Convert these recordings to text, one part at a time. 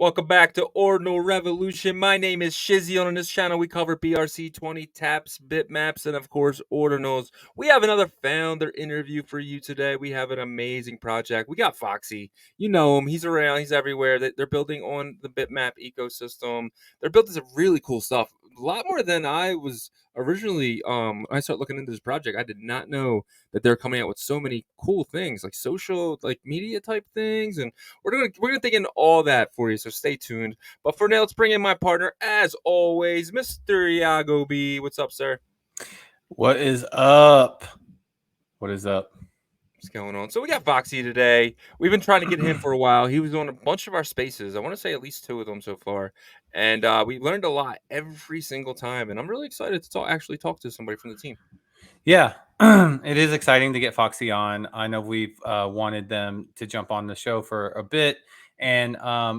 Welcome back to Ordinal Revolution. My name is Shizzy. On this channel, we cover BRC20, taps, bitmaps, and of course, ordinals. We have another founder interview for you today. We have an amazing project. We got Foxy. You know him. He's around. He's everywhere. They're building on the bitmap ecosystem. They're building some really cool stuff. A lot more than I was originally. When I started looking into this project, I did not know that they're coming out with so many cool things, like social, like media type things, and we're gonna dig into all that for you, so stay tuned. But for now, let's bring in my partner, as always, Mr. Yagobi. What's up, sir? What is up? What is up? What's going on? So we got Foxy today. We've been trying to get him for a while. He was on a bunch of our spaces. I want to say at least 2 of them so far, and we learned a lot every single time. And I'm really excited to actually talk to somebody from the team. Yeah, it is exciting to get Foxy on. I know we've wanted them to jump on the show for a bit, and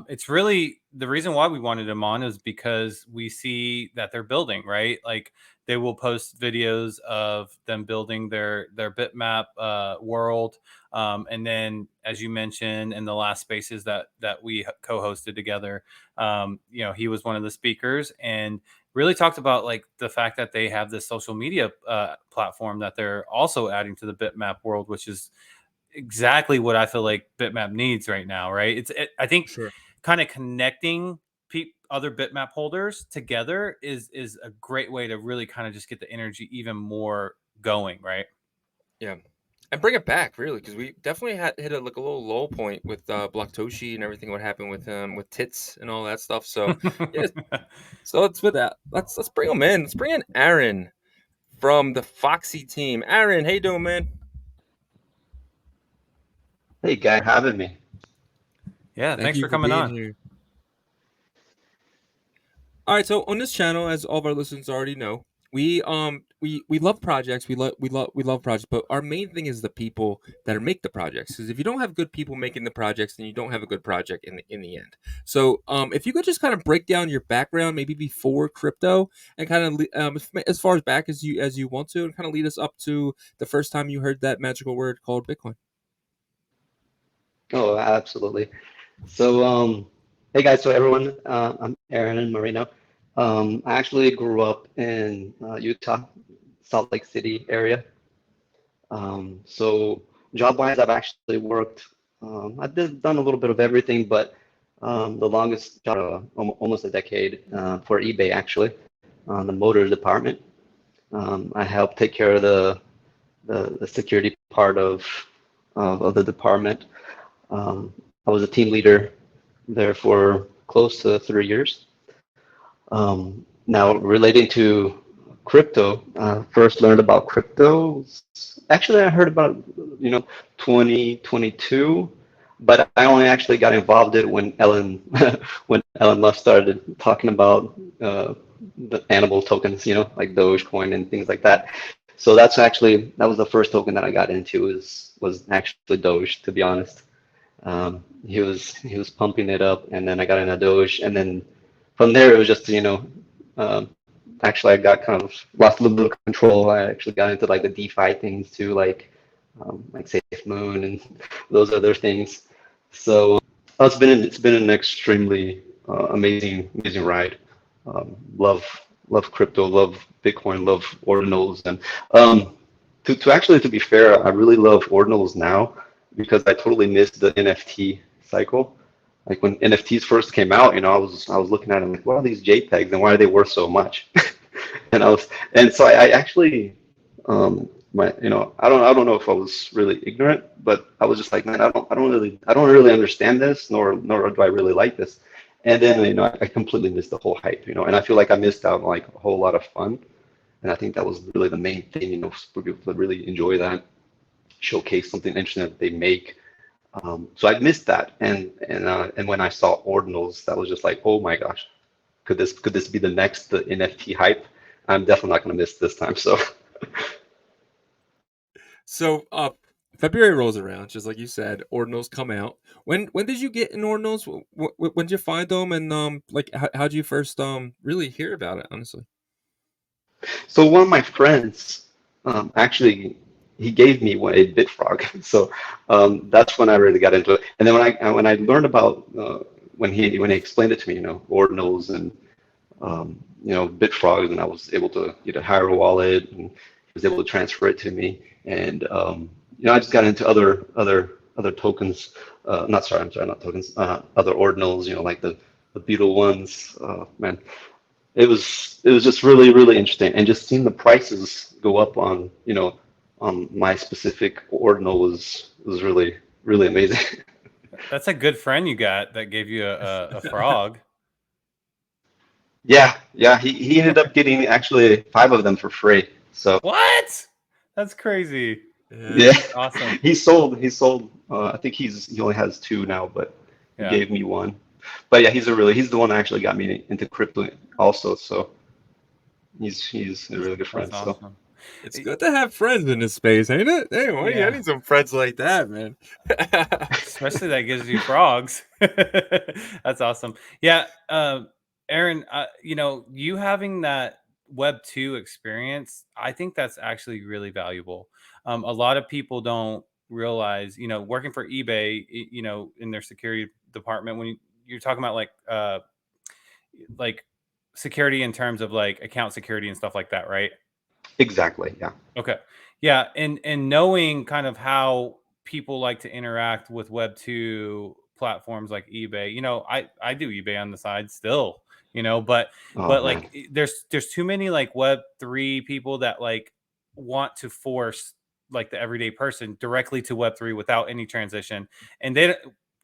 it's really the reason why we wanted them on is because we see that they're building, right? Like they will post videos of them building their bitmap world, and then as you mentioned in the last spaces that we co-hosted together, he was one of the speakers and really talked about like the fact that they have this social media platform that they're also adding to the bitmap world, which is exactly what I feel like bitmap needs right now, right? I think Sure. kind of connecting other bitmap holders together is a great way to really kind of just get the energy even more going, right? Yeah. And bring it back, really, because we definitely had hit a little low point with Blocktoshi and everything. What happened with with tits and all that stuff. So yeah, so let's with that. Let's bring him in. Let's bring in Aaron from the FOXXI team. Aaron, how you doing, man? Hey, guy, having me. Yeah, Thank thanks you for for coming being on. here. All right, so on this channel, as all of our listeners already know, we love projects. We love projects, but our main thing is the people that make the projects. Because if you don't have good people making the projects, then you don't have a good project in the end. So if you could just kind of break down your background, maybe before crypto, and kind of as far as back as you want to, and kind of lead us up to the first time you heard that magical word called Bitcoin. Oh, absolutely. So, hey guys, so everyone, I'm Aaron and Marino. I actually grew up in Utah, Salt Lake City area. So job-wise, I've actually worked, done a little bit of everything, but the longest job, almost a decade, for eBay actually, on the motors department. I helped take care of the security part of the department. I was a team leader there for close to 3 years. Now, relating to crypto, first learned about crypto. Actually, I heard about 2022, but I only actually got involved in it when Ellen when Ellen Musk started talking about the animal tokens, like Dogecoin and things like that. So that was the first token that I got into was actually Doge, to be honest. He was pumping it up, and then I got into Doge, and then from there it was just um, actually I got kind of lost a little bit of control. I actually got into like the DeFi things too, like Safe Moon and those other things. So it's been an extremely amazing ride. Love crypto, love Bitcoin, love ordinals, and to be fair, I really love ordinals now because I totally missed the NFT cycle. Like when NFTs first came out, I was looking at them like, what are these JPEGs and why are they worth so much? And so I actually, I don't know if I was really ignorant, but I was just like, man, I don't really understand this, nor do I really like this. And then I completely missed the whole hype, and I feel like I missed out on like a whole lot of fun. And I think that was really the main thing, for people to really enjoy that, showcase something interesting that they make. So I missed that, and when I saw ordinals, that was just like, oh my gosh, could this be the next NFT hype? I'm definitely not going to miss this time. So So February rolls around, just like you said. Ordinals come out. When did you get in Ordinals? When did you find them? And like how did you first really hear about it? Honestly. so one of my friends actually he gave me a Bitfrog. So that's when I really got into it. And then when I learned about when he explained it to me, ordinals and Bitfrogs, and I was able to get a hire a wallet, and he was able to transfer it to me, and I just got into other tokens. Not sorry, I'm sorry, not tokens. Other ordinals, like the Beetle ones. Man, it was just really interesting, and just seeing the prices go up on my specific ordinal was really amazing. That's a good friend you got that gave you a frog. Yeah, he ended up getting actually 5 of them for free. So What? That's crazy. yeah, Awesome. he sold. I think he only has 2 now, but he Yeah. gave me 1. But yeah, he's the one that actually got me into crypto also. So he's a really good friend. That's So awesome. It's good to have friends in this space, ain't it? Hey, Yeah. I need some friends like that, man. Especially that gives you frogs. That's awesome. Yeah, Aaron, you having that Web 2 experience, I think that's actually really valuable. A lot of people don't realize, working for eBay, in their security department, when you're talking about like security in terms of like account security and stuff like that, right? exactly, yeah. Okay. Yeah, and knowing kind of how people like to interact with Web 2 platforms like eBay. I do eBay on the side still, but Oh man, like there's too many like Web 3 people that like want to force like the everyday person directly to Web 3 without any transition. And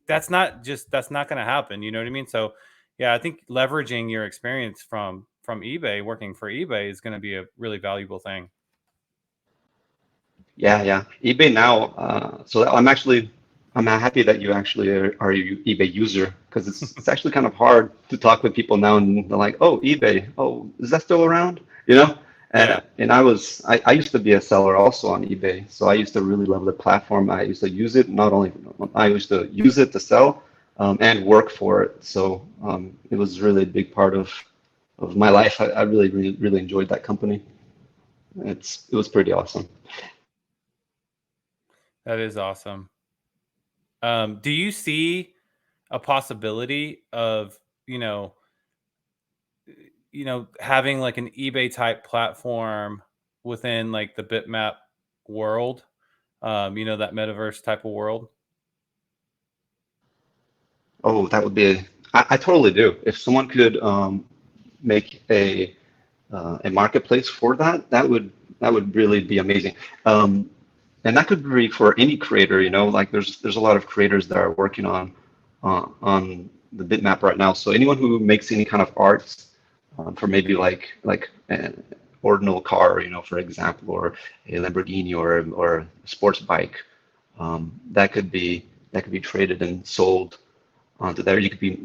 that's not going to happen, you know what I mean? So, yeah, I think leveraging your experience from eBay, working for eBay is going to be a really valuable thing. yeah. eBay now. So I'm happy that you actually are a eBay user, because it's actually kind of hard to talk with people now, and they're like, oh, eBay, oh, is that still around? Yeah. And I used to be a seller also on eBay, so I used to really love the platform. I used to use it, not only I used to use it to sell, and work for it. So it was really a big part of my life. I really enjoyed that company. It was pretty awesome. That is awesome. Do you see a possibility of, having like an eBay type platform within like the Bitmap world? That metaverse type of world. Oh, that would be. I totally do. If someone could make a marketplace for that, that would really be amazing. And that could be for any creator. Like there's a lot of creators that are working on the bitmap right now. So anyone who makes any kind of arts for maybe like an ordinal car, for example, or a Lamborghini or a sports bike, that could be traded and sold onto there. You could be,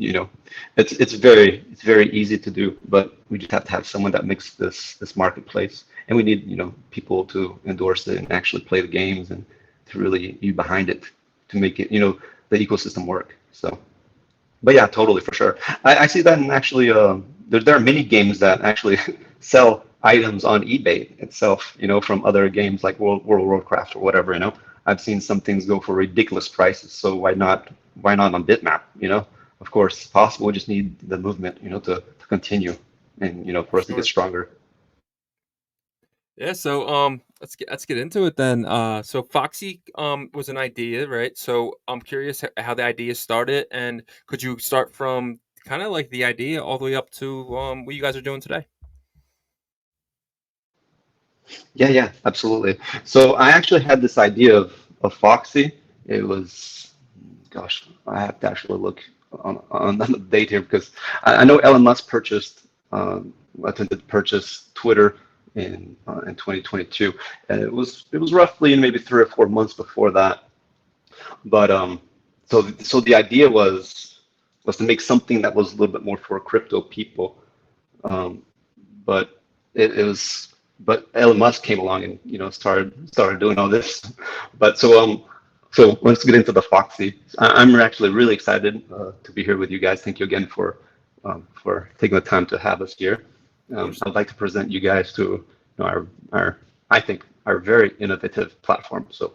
it's very easy to do, but we just have to have someone that makes this marketplace, and we need, people to endorse it and actually play the games and to really be behind it to make it, the ecosystem work. So, but yeah, totally, for sure. I see that, and actually, there are many games that actually sell items on eBay itself, from other games like World of Warcraft or whatever. I've seen some things go for ridiculous prices. So why not on Bitmap? Of course, it's possible. We just need the movement, to continue, and for us to get Sure. stronger. Yeah, so let's get into it then. So Foxy was an idea, right? So I'm curious how the idea started, and could you start from kind of like the idea all the way up to what you guys are doing today? Yeah, absolutely. So I actually had this idea of Foxy. It was, gosh, I have to actually look on the date here, because I know Elon Musk attempted to purchase Twitter in 2022, and it was roughly maybe 3 or 4 months before that. But so the idea was to make something that was a little bit more for crypto people. Um, but it was but Elon Musk came along and started doing all this. But so let's get into the Foxy. I'm actually really excited to be here with you guys. Thank you again for taking the time to have us here. Of course. I'd like to present you guys to our I think our very innovative platform. So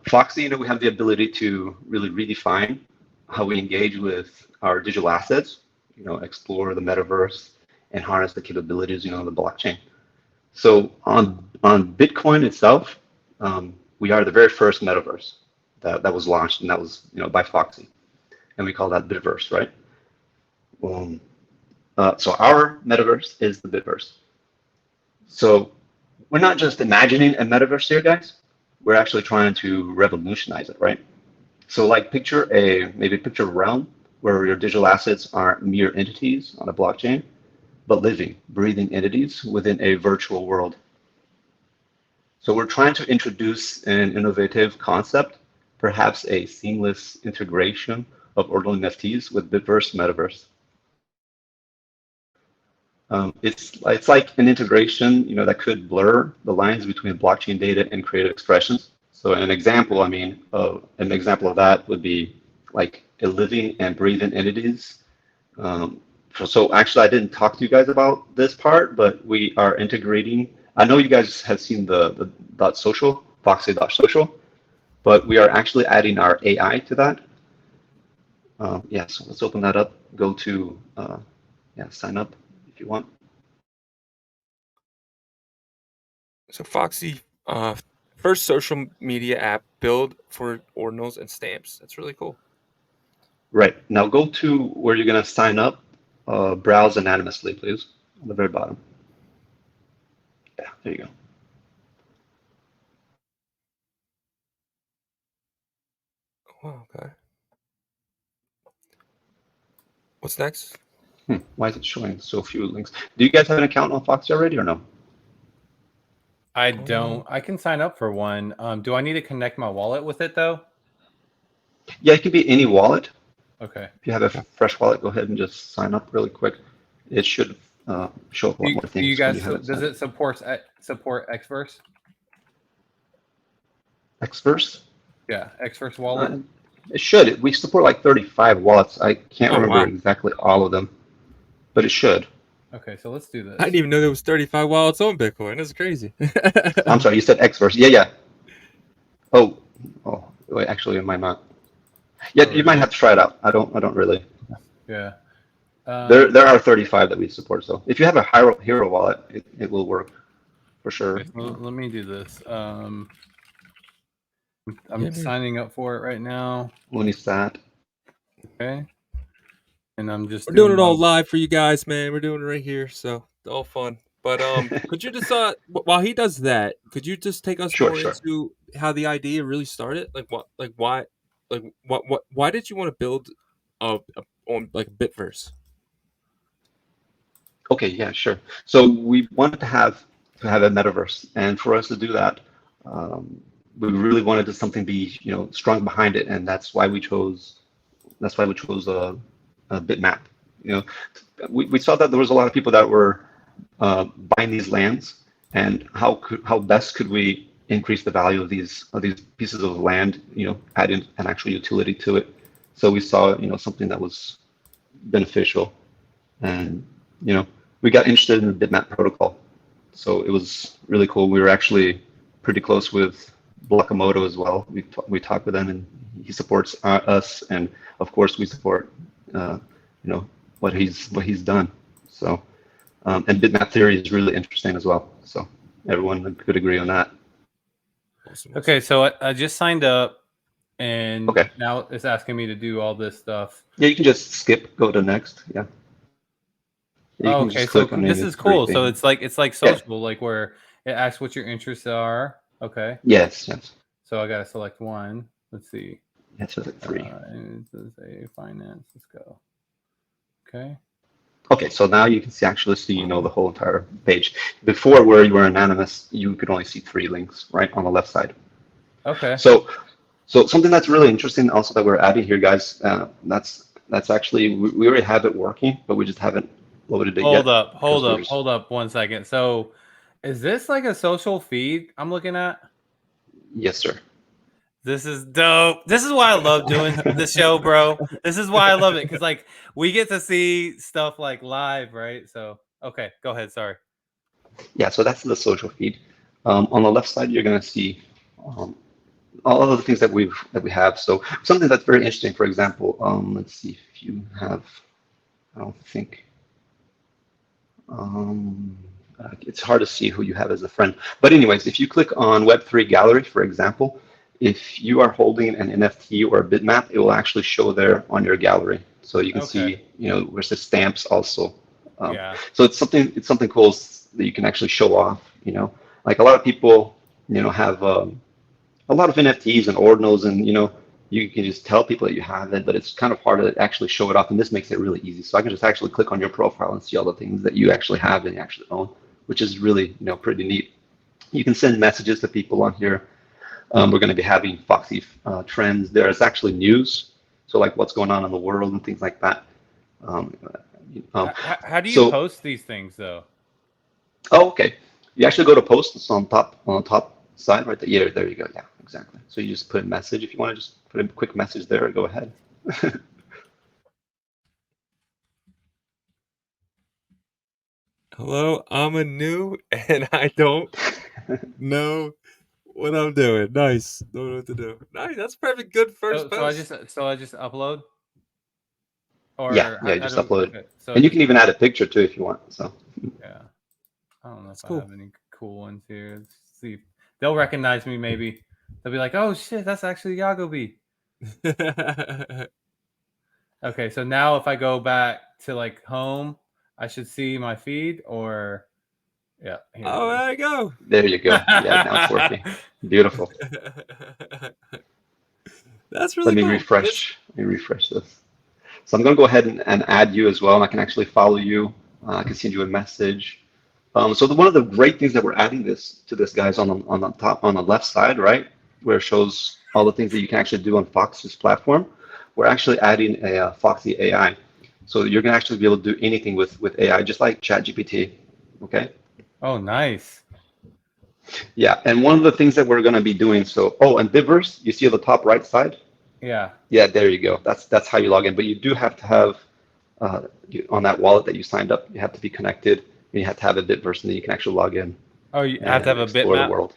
Foxy, we have the ability to really redefine how we engage with our digital assets, explore the metaverse and harness the capabilities, of the blockchain. So on Bitcoin itself, we are the very first metaverse that was launched, and that was by FOXXI, and we call that Bitverse, right? So our metaverse is the Bitverse. So we're not just imagining a metaverse here, guys. We're actually trying to revolutionize it, right? So like picture a realm where your digital assets are mere entities on a blockchain, but living, breathing entities within a virtual world. So we're trying to introduce an innovative concept, perhaps a seamless integration of ordinal NFTs with Bitverse Metaverse. It's like an integration, that could blur the lines between blockchain data and creative expressions. So an example of that would be like a living and breathing entities. So actually, I didn't talk to you guys about this part, but we are integrating. I know you guys have seen the .social, Foxy.social, but we are actually adding our AI to that. Yeah, so let's open that up. Go to, sign up if you want. So Foxy, first social media app built for ordinals and stamps. That's really cool. Right. Now go to where you're going to sign up. Browse anonymously, please, on the very bottom. Yeah, there you go. Oh, okay. What's next? Why is it showing so few links? Do you guys have an account on Foxy already or no? I don't. I can sign up for one. Do I need to connect my wallet with it though? Yeah, it could be any wallet. Okay. If you have a fresh wallet, go ahead and just sign up really quick. It should show up a lot more things. Do you guys? When you Does it support Xverse? Xverse? Yeah, Xverse wallet. It should. We support like 35 wallets. I can't remember wow. exactly all of them, but it should. Okay, so let's do this. I didn't even know there was 35 wallets on Bitcoin. That's crazy. I'm sorry, you said Xverse. Yeah. Oh, wait, actually, it might not. Yeah, you might have to try it out. I don't really. Yeah. There are 35 that we support. So if you have a hero wallet, it will work for sure. Okay, so let me do this. I'm signing up for it right now. When is that? Okay. And I'm just We're doing it all live for you guys, man. We're doing it right here, so it's all fun. But could you just while he does that, could you just take us more into how the idea really started? Why did you want to build on like Bitverse? Okay, yeah, sure. So we wanted to have a metaverse, and for us to do that, we really wanted to something be strong behind it, and that's why we chose a BITMAP. We saw that there was a lot of people that were buying these lands, and how best could we increase the value of these pieces of land, adding an actual utility to it. So we saw something that was beneficial, and we got interested in the BITMAP protocol. So it was really cool. We were actually pretty close with Blockamoto as well. We talked with him, and he supports us, and of course we support what he's done. So and BITMAP theory is really interesting as well. So everyone could agree on that. Okay, so I just signed up, and now it's asking me to do all this stuff. Yeah, you can just skip, go to next. Yeah. Okay, so this is cool. So it's like social, like where it asks what your interests are. Okay. Yes. So I gotta select one. Let's see. That's like 3. And this is a finance. Let's go. Okay. Okay, so now you can actually see the whole entire page. Before, where you were anonymous, you could only see 3 links right on the left side. Okay. So something that's really interesting also that we're adding here, guys. That's actually we already have it working, but we just haven't loaded it yet. Hold up 1 second. So is this like a social feed I'm looking at? Yes, sir. This is dope. This is why I love doing the show, bro. This is why I love it, because like we get to see stuff like live, right? So okay, go ahead. Sorry. Yeah, so that's the social feed. On the left side, you're gonna see all of the things that we have. So something that's very interesting, for example, let's see if you have, I don't think, it's hard to see who you have as a friend. But anyways, if you click on Web3 Gallery, for example, if you are holding an NFT or a bitmap, it will actually show there on your gallery. So you can see, where it says stamps also. Yeah. So it's something cool that you can actually show off. Like a lot of people, have a lot of NFTs and ordinals, and you can just tell people that you have it, but it's kind of hard to actually show it off, and this makes it really easy. So I can just actually click on your profile and see all the things that you actually have and you actually own, which is really pretty neat. You can send messages to people on here. We're going to be having Foxy trends. There's actually news, so like what's going on in the world and things like that. How do you post these things though? Oh, okay. You actually go to post. It's on the top side right there. Yeah, there you go. Yeah, exactly. So you just put a message. If you want to just put a quick message there, go ahead. Hello, I'm a new and I don't know what I'm doing. Nice. Don't know what to do. Nice. That's perfect. Good first post. So I just upload? Or Yeah, just upload. Okay. So and you can even add a picture too if you want. So yeah. I don't know if cool. I have any cool ones here. Let's see. They'll recognize me maybe. They'll be like, oh shit, that's actually Yagobi. Okay, so now if I go back to like home, I should see my feed or yeah. Oh, there you go. There you go. Yeah, now it's working. Beautiful. That's really cool. Let me refresh this. So I'm going to go ahead and add you as well, and I can actually follow you. I can send you a message. So one of the great things that we're adding to this, guys, on the top, on the left side, right, where it shows all the things that you can actually do on Fox's platform, we're actually adding a Foxy AI. So you're going to actually be able to do anything with AI, just like ChatGPT. Okay. Oh, nice. Yeah, and one of the things that we're going to be doing. So, and Bitverse, you see on the top right side. Yeah. Yeah, there you go. That's how you log in. But you do have to have on that wallet that you signed up, you have to be connected. And you have to have a Bitverse, and then you can actually log in. Oh, you have to have a explore bitmap? the world.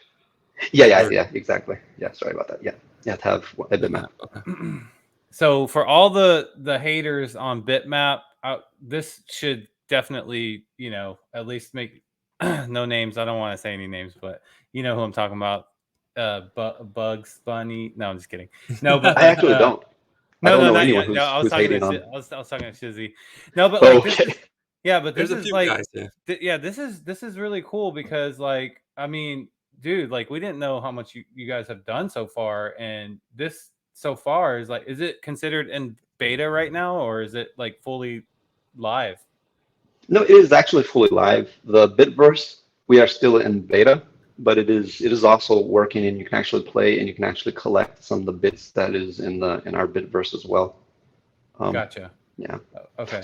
Yeah, exactly. Yeah, sorry about that. Yeah, you have to have a bitmap. Okay. So for all the haters on bitmap, this should definitely, at least make no names. I don't want to say any names, but you know who I'm talking about. Bugs Bunny. No, I'm just kidding. No, but I actually don't. I don't know not anyone yet. No, I was who's talking hating to on. I was talking to Shizzy. No, but like Okay. but There's this a is few like guys, yeah. this is really cool because like I mean, dude, like we didn't know how much you guys have done so far, and this so far is like, is it considered in beta right now or is it like fully live? No, it is actually fully live. The Bitverse, we are still in beta, but it is also working, and you can actually play and you can actually collect some of the bits that is in our Bitverse as well. Gotcha. Yeah. Okay.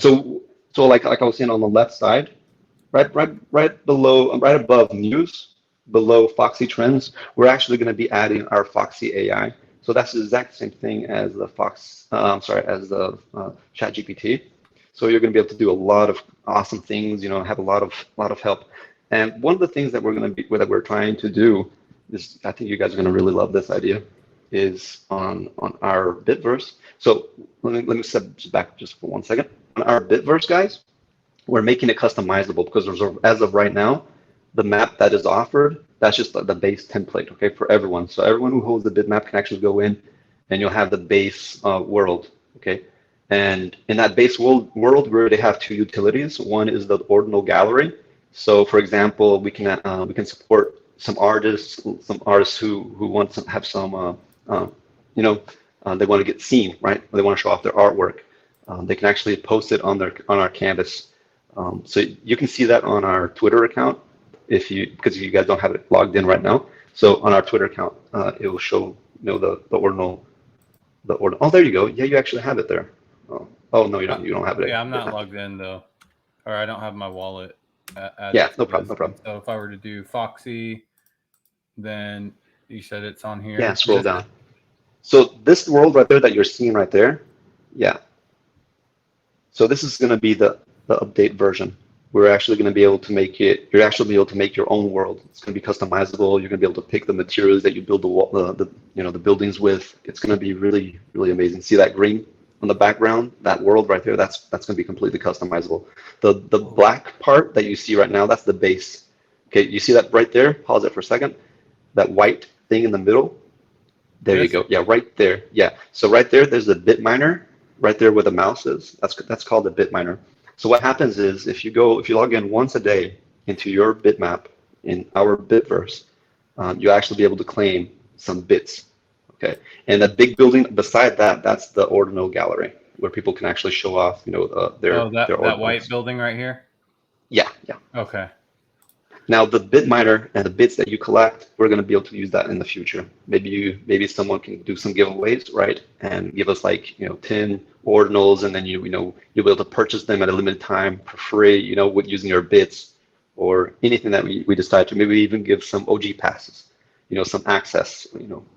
So like I was saying, on the left side, right below, right above news, below Foxy trends, we're actually going to be adding our Foxy AI. So that's the exact same thing as the as the ChatGPT. So you're going to be able to do a lot of awesome things, have a lot of help. And one of the things that we're trying to do is, I think you guys are going to really love this idea, is on our Bitverse. So let me step back just for 1 second. On our Bitverse, guys, we're making it customizable because as of right now, the map that is offered, that's just the base template, okay, for everyone. So everyone who holds the bitmap can actually go in, and you'll have the base world, okay? And in that base world, we already have two utilities. One is the ordinal gallery. So, for example, we can support some artists who want to have some, they want to get seen, right? They want to show off their artwork. They can actually post it on our canvas. So you can see that on our Twitter account because you guys don't have it logged in right now. So on our Twitter account, it will show the ordinal. Oh, there you go. Yeah, you actually have it there. Oh no, you don't have it. Yeah, I'm not logged in though, or I don't have my wallet. Yeah, no problem. So if I were to do Foxy, then you said it's on here. Yeah, scroll down. So this world right there that you're seeing right there, yeah. So this is going to be the update version. we're actually going to be able to make it. You're actually be able to make your own world. It's going to be customizable. You're going to be able to pick the materials that you build the buildings with. It's going to be really really amazing. See that green on the background, that world right there. That's going to be completely customizable. The black part that you see right now, that's the base. Okay, you see that right there? Pause it for a second. That white thing in the middle. There you go. Yeah, right there. Yeah. So right there, there's a bit miner. Right there where the mouse is. That's called a bit miner. So what happens is if you log in once a day into your bitmap in our Bitverse, you'll actually be able to claim some bits. Okay. And that big building beside that, that's the ordinal gallery where people can actually show off, their that ordinals. white building right here. Yeah. Yeah. Okay. Now the bit miner and the bits that you collect, we're going to be able to use that in the future. Maybe someone can do some giveaways, right? And give us like 10 ordinals, and then you'll be able to purchase them at a limited time for free, with using your bits or anything that we decide to. Maybe even give some OG passes, some access,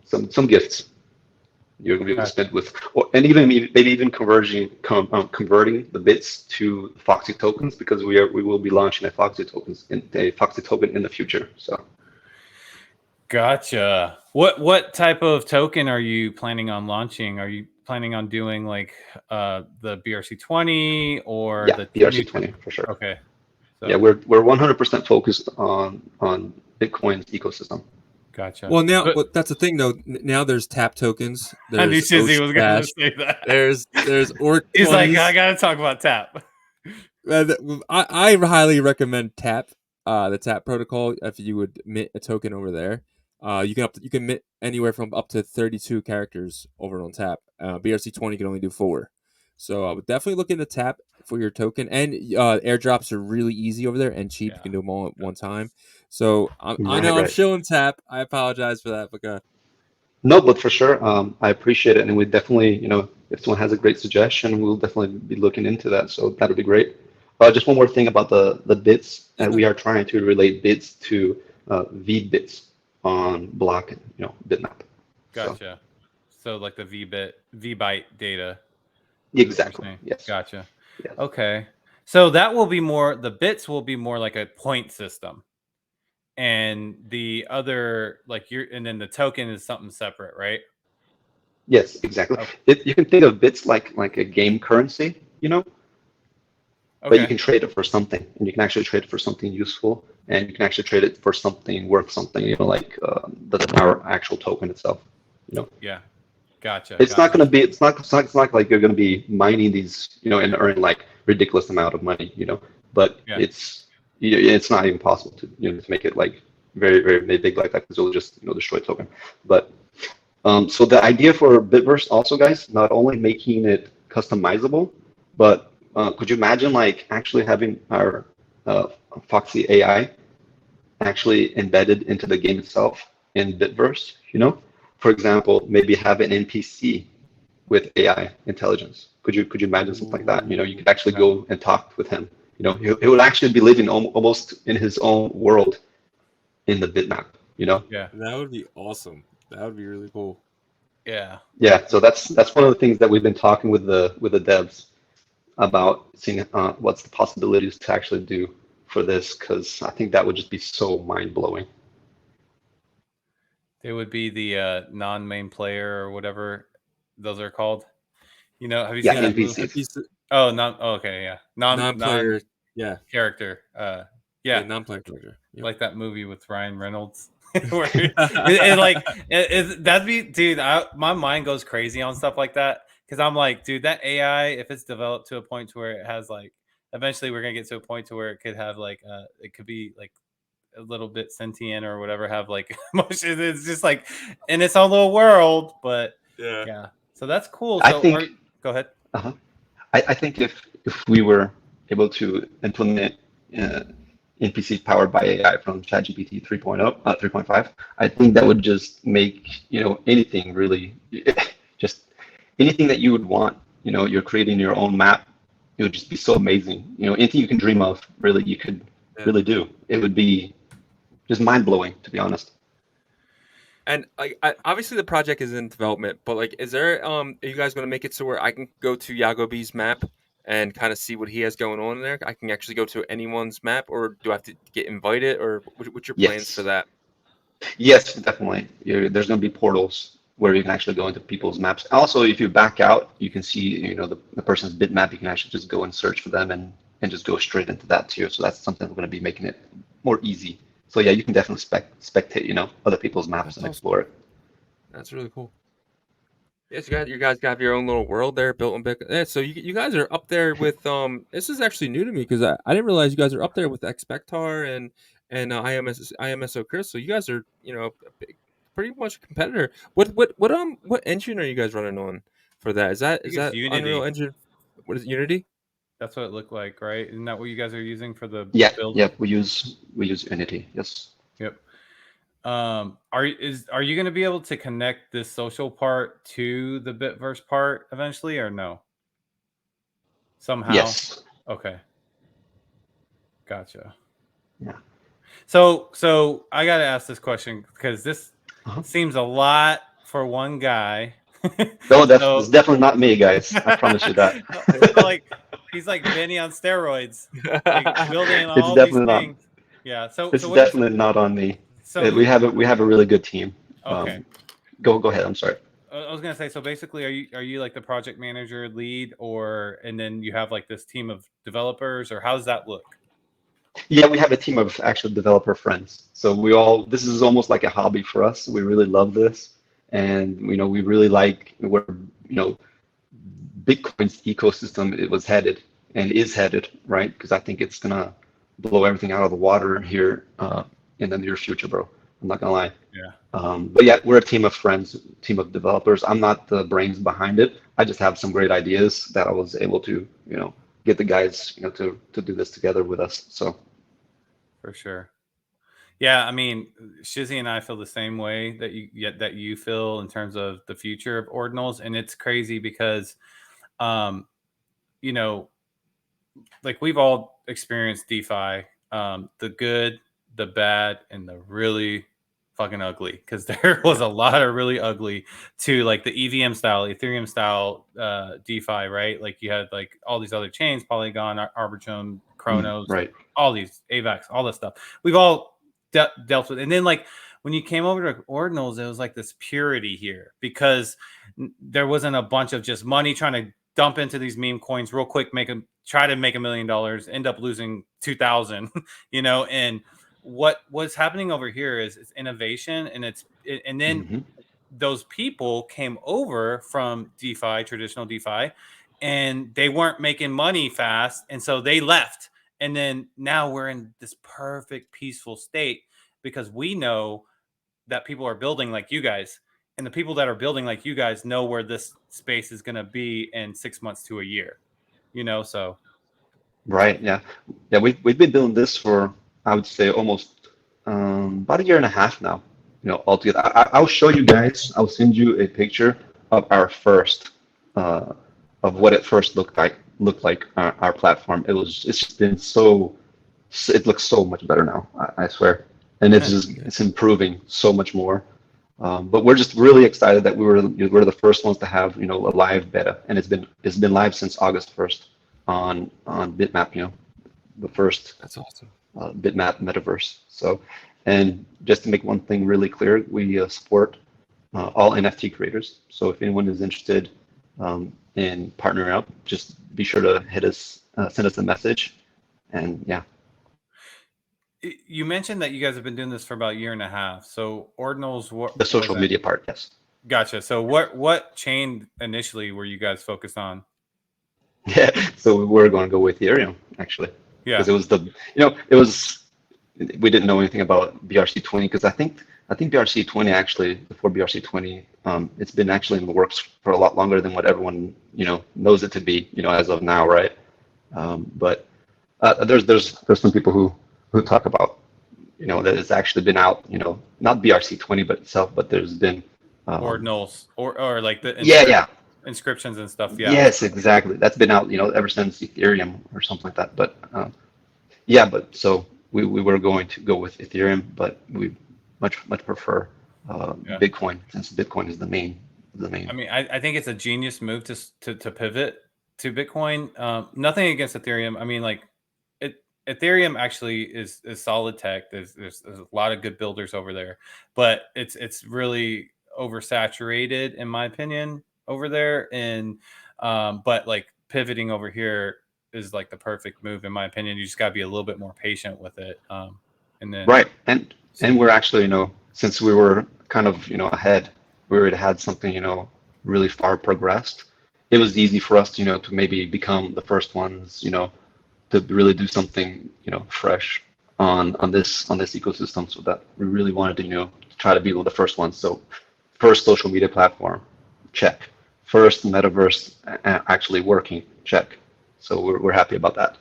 some gifts. You're going to be able to spend with, and even maybe even converting the bits to Foxy tokens, because we will be launching a Foxy token in the future. So, gotcha. What type of token are you planning on launching? Are you planning on doing like the BRC20 or yeah, the BRC20 for sure. Okay. So, yeah, we're 100% focused on Bitcoin's ecosystem. Gotcha. Well, now that's the thing though. Now there's tap tokens. I knew There's Shizzy was going to say that. There's Orc. He's like, I gotta talk about tap. I highly recommend tap. The tap protocol. If you would mint a token over there, you can mint anywhere from up to 32 characters over on tap. BRC20 can only do 4. So I would definitely look into tap for your token. And airdrops are really easy over there and cheap. Yeah. You can do them all at one time. So I know I'm Right. shilling tap. I apologize for that, but go ahead. No, but for sure, I appreciate it, and we definitely, if someone has a great suggestion, we'll definitely be looking into that. So that would be great. Just one more thing about the bits. We are trying to relate bits to V bits on block, bitmap. Gotcha. So like the V-byte data. Exactly. Yes. Gotcha. Yes. Okay. So that will be the bits will be more like a point system. And the other, and then the token is something separate, right? Yes, exactly. Okay. You can think of bits like a game currency, but you can trade it for something, and you can actually trade it for something useful, and you can actually trade it for something worth something, like our actual token itself, Yeah. Gotcha. It's not going to be. It's not like you're going to be mining these, and earn like ridiculous amount of money, But it's not even possible to to make it like very very big like that, because it'll just destroy token. But so the idea for Bitverse also, guys, not only making it customizable, but could you imagine like actually having our Foxy AI actually embedded into the game itself in Bitverse? For example, maybe have an NPC with AI intelligence. Could you imagine something like that? You could actually go and talk with him. He would actually be living almost in his own world in the bitmap. Yeah. That would be awesome. That would be really cool. Yeah. Yeah. So that's one of the things that we've been talking with the devs about, seeing what's the possibilities to actually do for this, because I think that would just be so mind blowing. They would be the non-main player or whatever those are called. Have you seen that movie? NPCs. Oh, okay, yeah. Non-player, character. non-player character. Yep. Like that movie with Ryan Reynolds. That'd be, dude, my mind goes crazy on stuff like that, because I'm like, dude, that AI, if it's developed to a point to where it has like, eventually we're gonna get to a point to where it could have like it could be like a little bit sentient or whatever, have like emotions. It's just like in its own little world. But yeah. So that's cool. I think. Go ahead. I think if we were able to implement NPC powered by AI from ChatGPT 3.0, 3.5, I think that would just make anything really, just anything that you would want. You're creating your own map. It would just be so amazing. Anything you can dream of, really, you could really do. It would be just mind blowing, to be honest. And obviously the project is in development, but like, is there are you guys going to make it so where I can go to Yagobi's map and kind of see what he has going on in there? I can actually go to anyone's map, or do I have to get invited, or what's your plans for Yes. that? Yes, definitely. There's going to be portals where you can actually go into people's maps. Also, if you back out, you can see, the person's bitmap. You can actually just go and search for them and just go straight into that too. So that's something we're going to be making it more easy. So yeah, you can definitely spectate, other people's maps That's and awesome. explore it. That's really cool. Yes, you guys got your own little world there built in Bitcoin. Yeah, so you guys are up there with This is actually new to me because I didn't realize you guys are up there with Expectar and IMSO Chris. So you guys are pretty much a competitor. What engine are you guys running on for that? Is I that think it's Unreal Unity. Engine? What is it, Unity? That's what it looked like, right? Isn't that what you guys are using for the Yeah, build? yeah, we use Unity. Yes. Yep. Are you going to be able to connect this social part to the Bitverse part eventually, or no? Somehow. Yes. Okay. Gotcha. Yeah. So I got to ask this question because this Uh-huh. seems a lot for one guy. No, it's So, definitely not me, guys. I promise you that. so like he's like Benny on steroids, like building It's all these definitely not. things. Yeah. So It's what is definitely not on me. so We have a really good team. okay. Go ahead. I'm sorry. I was gonna say, so basically, are you like the project manager lead, or and then you have like this team of developers, or how does that look? Yeah, we have a team of actual developer friends. So this is almost like a hobby for us. We really love this. And, we really like where, you know, Bitcoin's ecosystem it was headed and is headed, right? Because I think it's gonna blow everything out of the water here in the near future, bro. I'm not gonna lie. Yeah, But yeah, we're a team of friends, team of developers. I'm not the brains behind it. I just have some great ideas that I was able to, get the guys, to do this together with us. So. for sure. Yeah, I mean, Shizzy and I feel the same way that you feel in terms of the future of ordinals, and it's crazy because, um, you know, like we've all experienced DeFi, the good, the bad, and the really fucking ugly. Because there was a lot of really ugly to like the EVM style, Ethereum style DeFi, right? Like you had like all these other chains, Polygon, Arbitrum, Chronos, Right. all these AVAX, all this stuff. We've all dealt with, and then like when you came over to ordinals, it was like this purity here because there wasn't a bunch of just money trying to dump into these meme coins real quick, try to make $1 million, end up losing 2,000, and what's happening over here is it's innovation and then Hmm. those people came over from DeFi, traditional DeFi, and they weren't making money fast. And so they left. And then now we're in this perfect, peaceful state because we know that people are building like you guys. And the people that are building like you guys know where this space is going to be in 6 months to a year, so. Right. Yeah. Yeah. We've been doing this for, I would say, almost about a year and a half now. Altogether. I'll show you guys. I'll send you a picture of our first, of what it first looked like our platform. It's just been it looks so much better now. I swear, and it's improving so much more. But we're just really excited that we're the first ones to have a live beta, and it's been live since August 1st on BITMAP, the first That's awesome. BITMAP metaverse. So, and just to make one thing really clear, we support all NFT creators. So if anyone is interested in partnering up, just be sure to send us a message, and yeah. You mentioned that you guys have been doing this for about a year and a half. So ordinals, what The was social that? media part, yes. Gotcha. So what chain initially were you guys focused on? Yeah, so we were going to go with Ethereum actually, because Yeah. it was it was we didn't know anything about BRC20 because I think BRC20 actually before BRC20 it's been actually in the works for a lot longer than what everyone knows it to be as of now, right? But there's some people who talk about that it's actually been out, not BRC20 but itself, but there's been Ordinals or like the yeah. inscriptions and stuff. Yeah. Yes, exactly. That's been out, ever since Ethereum or something like that. But yeah, but so we were going to go with Ethereum, but we much prefer Yeah. Bitcoin since Bitcoin is the main. I mean, I think it's a genius move to pivot to Bitcoin. Nothing against Ethereum. I mean, like, Ethereum actually is solid tech. There's a lot of good builders over there, but it's really oversaturated in my opinion over there. And but like pivoting over here is like the perfect move in my opinion. You just got to be a little bit more patient with it. And then Right. And we're actually, since we were kind of, ahead, we already had something, really far progressed. It was easy for us, to maybe become the first ones, to really do something, fresh on this ecosystem. So that we really wanted to, try to be one of the first ones. So first social media platform, check. First metaverse actually working, check. So we're happy about that.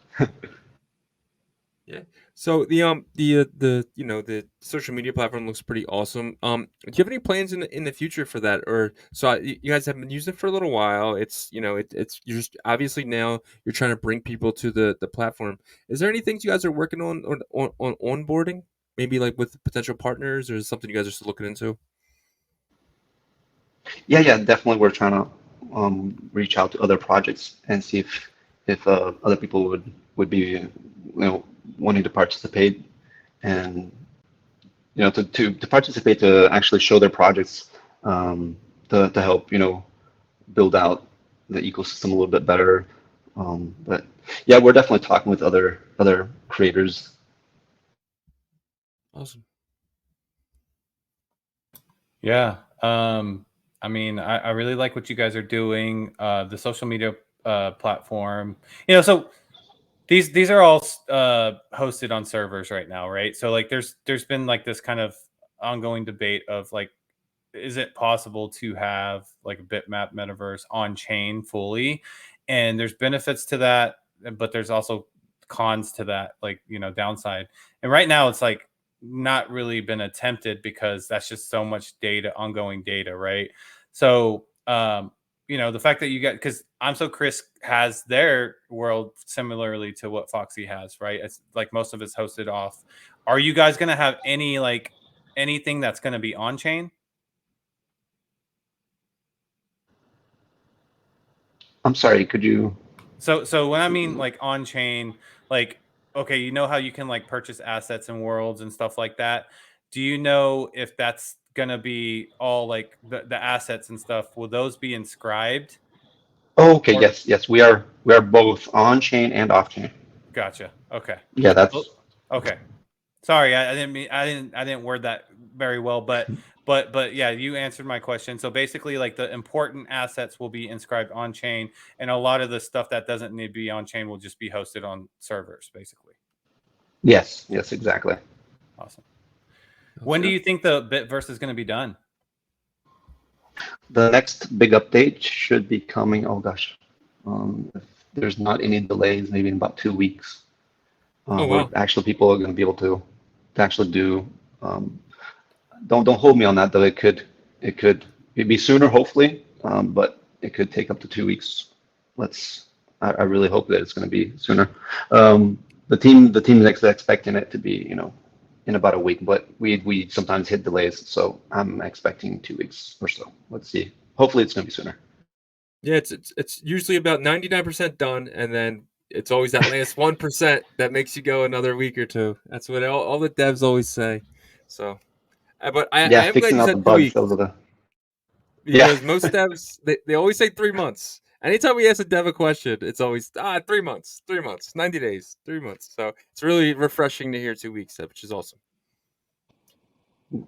Yeah. So the social media platform looks pretty awesome. Do you have any plans in the future for that? Or you guys have been using it for a little while. It's it's you're just obviously now you're trying to bring people to the platform. Is there any things you guys are working on onboarding? Maybe like with potential partners, or is it something you guys are still looking into? Yeah, definitely. We're trying to reach out to other projects and see if other people would be wanting to participate and to participate to actually show their projects to help build out the ecosystem a little bit better. But yeah, we're definitely talking with other creators. Awesome. yeah. I mean, I really like what you guys are doing. The social media platform, so these are all hosted on servers right now, right? So like there's been like this kind of ongoing debate of like, is it possible to have like a bitmap metaverse on chain fully? And there's benefits to that, but there's also cons to that, like downside. And right now it's like not really been attempted because that's just so much data, ongoing data, right? So the fact that you got, because I'm So Chris has their world similarly to what Foxy has, right? It's like most of it's hosted off. Are you guys gonna have any like anything that's gonna be on chain? I'm sorry, could you? So when I mean like on chain, like, okay, you know how you can like purchase assets and worlds and stuff like that. Do you know if that's gonna be all like the assets and stuff? Will those be inscribed? Oh, okay, Or yes, we are both on chain and off chain. gotcha. Okay. Yeah, Well, that's okay. Sorry, I didn't mean I didn't word that very well, but yeah, you answered my question. So basically, like the important assets will be inscribed on chain, and a lot of the stuff that doesn't need to be on chain will just be hosted on servers, basically. yes, exactly. Awesome. Sounds When do good. you think the Bitverse is going to be done? The next big update should be coming. Oh gosh, if there's not any delays, maybe in about 2 weeks. Oh Where wow. actually people are going to be able to actually do. Um, don't hold me on that though. It could be sooner, hopefully, but it could take up to 2 weeks. I really hope that it's going to be sooner. The team is expecting it to be in about a week, but we sometimes hit delays, so I'm expecting 2 weeks or so. Let's see. Hopefully, it's going to be sooner. Yeah, it's usually about 99% done, and then it's always that last 1% that makes you go another week or two. That's what all the devs always say. So, but Yeah, I am glad fixing you out the said two bugs. Those weeks are the yeah. because most devs they always say 3 months. Anytime we ask a dev a question, it's always 3 months, 3 months, 90 days, 3 months. So it's really refreshing to hear 2 weeks, which is awesome.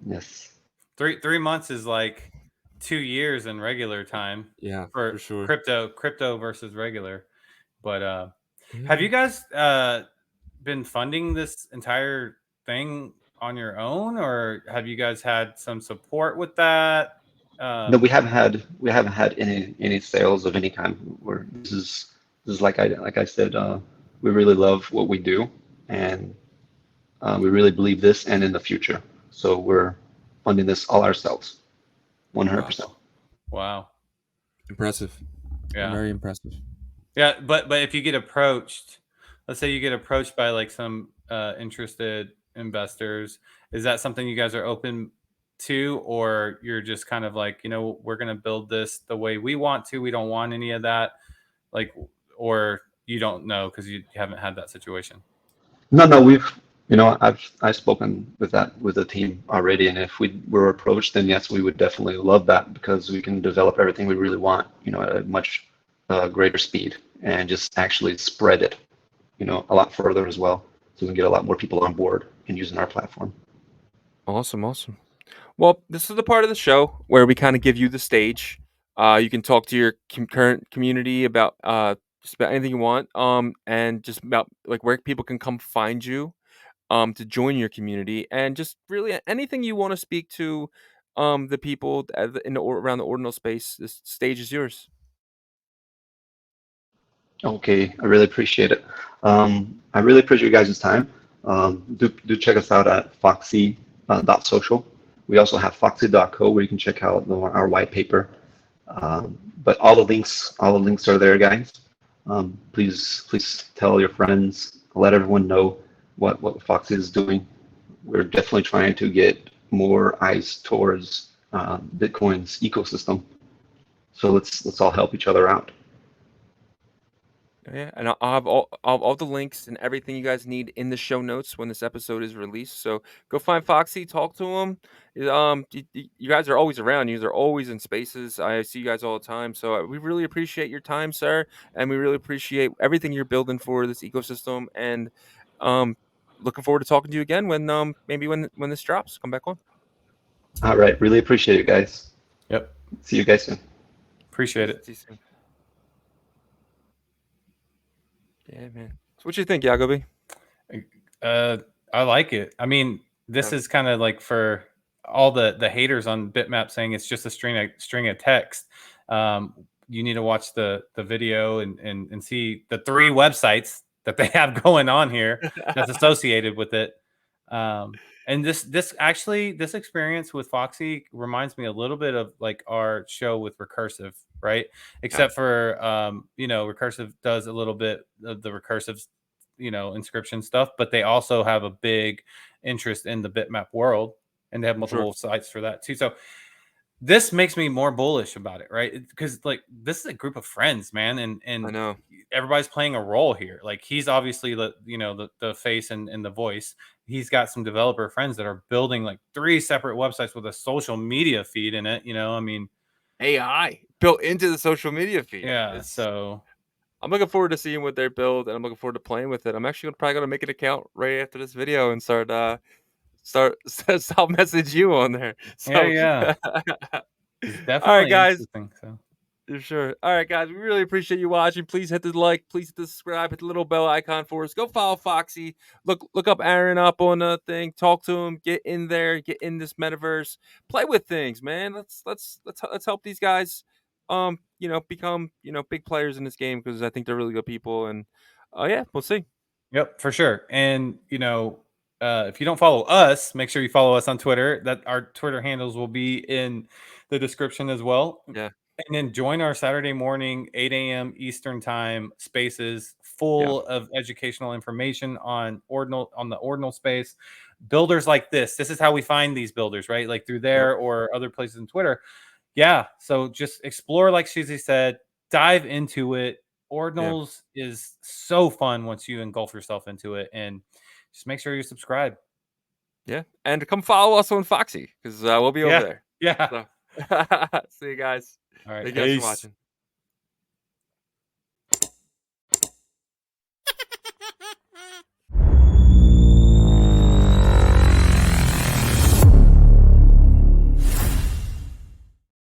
Yes. Three months is like 2 years in regular time Yeah, for for sure. crypto versus regular. But have Yeah. you guys been funding this entire thing on your own, or have you guys had some support with that? No, we Um, haven't had any sales of any kind. This is like I said, we really love what we do, and we really believe this and in the future. So we're funding this all ourselves, Wow. 100%. wow. Impressive. Yeah. Very impressive. Yeah, but if you get approached, let's say you get approached by like some interested investors, is that something you guys are open to, or you're just kind of like, we're gonna build this the way we want to. We don't want any of that. Like, or you don't know because you haven't had that situation? No, I've spoken with the team already, and if we were approached, then yes, we would definitely love that because we can develop everything we really want, at a much greater speed and just actually spread it, a lot further as well, so we can get a lot more people on board and using our platform. Awesome, awesome. Well, this is the part of the show where we kind of give you the stage. You can talk to your current community about just about anything you want, and just about like where people can come find you, to join your community, and just really anything you want to speak to, the people around the ordinal space. This stage is yours. Okay, I really appreciate it. I really appreciate you guys' time. Do check us out at foxy .social. We also have foxy.co where you can check out our white paper. But all the links are there, guys. Please tell your friends, let everyone know what Foxy is doing. We're definitely trying to get more eyes towards Bitcoin's ecosystem. So let's all help each other out. Yeah, and I'll have all the links and everything you guys need in the show notes when this episode is released. So go find Foxy, talk to him. You guys are always around. You guys are always in spaces. I see you guys all the time. So we really appreciate your time, sir, and we really appreciate everything you're building for this ecosystem. And um, looking forward to talking to you again when maybe when this drops. Come back on. All right, really appreciate it, guys. Yep. See you guys soon. Appreciate it. See you soon. Yeah, man. So what you think, Yagobi? I like it. I mean, this is kind of like for all the haters on Bitmap saying it's just a string of text. You need to watch the video and see the 3 websites that they have going on here that's associated with it. And this experience with Foxy reminds me a little bit of like our show with Recursive, right? Except for Recursive does a little bit of the recursive inscription stuff, but they also have a big interest in the Bitmap world, and they have multiple sites for that too. So this makes me more bullish about it, right? Because like this is a group of friends, man, and I know. everybody's playing a role here. Like he's obviously the face and the voice. He's got some developer friends that are building like 3 separate websites with a social media feed in it. I mean, AI built into the social media feed. yeah. So I'm looking forward to seeing what they build, and I'm looking forward to playing with it. I'm actually probably gonna make an account right after this video and start I'll message you on there. So yeah. It's all right, definitely guys. interesting. So You're sure. All right, guys. We really appreciate you watching. Please hit the like. Please hit the subscribe. Hit the little bell icon for us. Go follow Foxy. Look up Aaron up on the thing. Talk to him. Get in there. Get in this metaverse. Play with things, man. Let's help these guys. Become big players in this game because I think they're really good people. And yeah, we'll see. Yep, for sure. And if you don't follow us, make sure you follow us on Twitter. That our Twitter handles will be in the description as well. Yeah. And then join our Saturday morning, 8 a.m. Eastern time spaces Yeah. full of educational information on the ordinal space. Builders like this. This is how we find these builders, right? Like through there or other places in Twitter. Yeah. So just explore, like Shizzy said, dive into it. Ordinals is so fun once you engulf yourself into it, and just make sure you subscribe. Yeah. And come follow us on Foxy because we'll be over there. Yeah. So see you guys. All right. Thank you guys for Peace. watching.